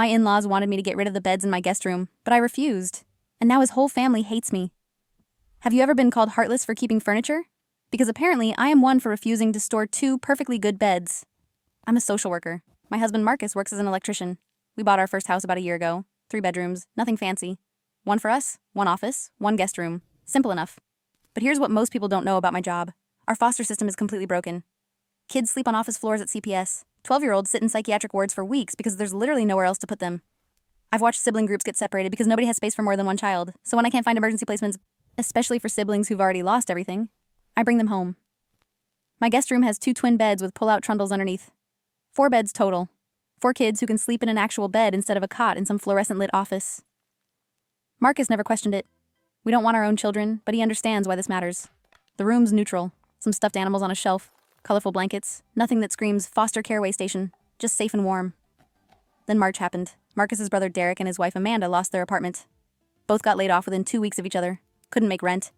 My in-laws wanted me to get rid of the beds in my guest room, but I refused. And now his whole family hates me. Have you ever been called heartless for keeping furniture? Because apparently I am one for refusing to store two perfectly good beds. I'm a social worker. My husband Marcus works as an electrician. We bought our first house about a year ago. 3 bedrooms, nothing fancy. One for us, one office, one guest room. Simple enough. But here's what most people don't know about my job. Our foster system is completely broken. Kids sleep on office floors at CPS. 12-year-olds sit in psychiatric wards for weeks because there's literally nowhere else to put them. I've watched sibling groups get separated because nobody has space for more than one child. So when I can't find emergency placements, especially for siblings who've already lost everything, I bring them home. My guest room has 2 twin beds with pull-out trundles underneath. 4 beds total. 4 kids who can sleep in an actual bed instead of a cot in some fluorescent-lit office. Marcus never questioned it. We don't want our own children, but he understands why this matters. The room's neutral. Some stuffed animals on a shelf, colorful blankets, nothing that screams foster care way station, just safe and warm. Then March happened. Marcus's brother Derek and his wife Amanda lost their apartment. Both got laid off within 2 weeks of each other. Couldn't make rent.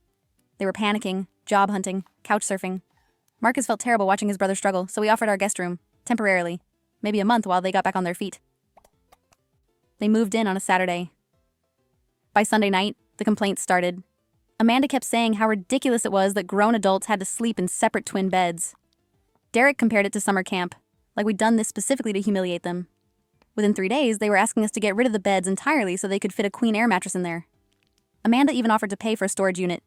They were panicking, job hunting, couch surfing. Marcus felt terrible watching his brother struggle, so we offered our guest room, temporarily, maybe a month while they got back on their feet. They moved in on a Saturday. By Sunday night, the complaints started. Amanda kept saying how ridiculous it was that grown adults had to sleep in separate twin beds. Derek compared it to summer camp, like we'd done this specifically to humiliate them. Within 3 days, they were asking us to get rid of the beds entirely so they could fit a queen air mattress in there. Amanda even offered to pay for a storage unit.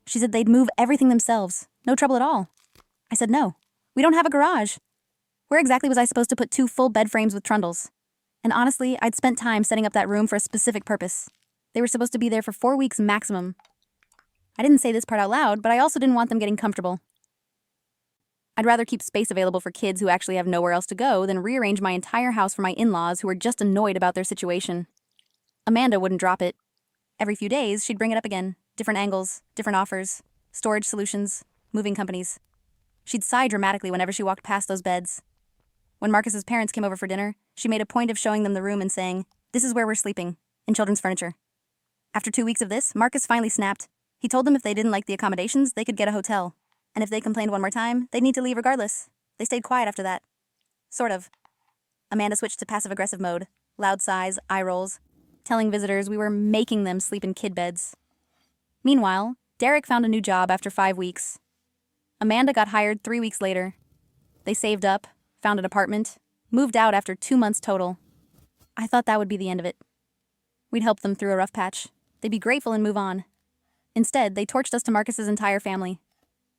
She said they'd move everything themselves, no trouble at all. I said no, we don't have a garage. Where exactly was I supposed to put 2 full bed frames with trundles? And honestly, I'd spent time setting up that room for a specific purpose. They were supposed to be there for 4 weeks maximum. I didn't say this part out loud, but I also didn't want them getting comfortable. I'd rather keep space available for kids who actually have nowhere else to go than rearrange my entire house for my in-laws who were just annoyed about their situation. Amanda wouldn't drop it. Every few days, she'd bring it up again. Different angles, different offers, storage solutions, moving companies. She'd sigh dramatically whenever she walked past those beds. When Marcus's parents came over for dinner, she made a point of showing them the room and saying, "This is where we're sleeping, in children's furniture." After 2 weeks of this, Marcus finally snapped. He told them if they didn't like the accommodations, they could get a hotel. And if they complained one more time, they'd need to leave regardless. They stayed quiet after that. Sort of. Amanda switched to passive-aggressive mode, loud sighs, eye rolls, telling visitors we were making them sleep in kid beds. Meanwhile, Derek found a new job after 5 weeks. Amanda got hired 3 weeks later. They saved up, found an apartment, moved out after 2 months total. I thought that would be the end of it. We'd help them through a rough patch. They'd be grateful and move on. Instead, they torched us to Marcus's entire family.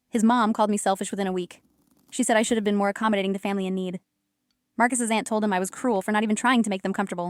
His mom called me selfish within a week. She said I should have been more accommodating to family in need. Marcus's aunt told him I was cruel for not even trying to make them comfortable.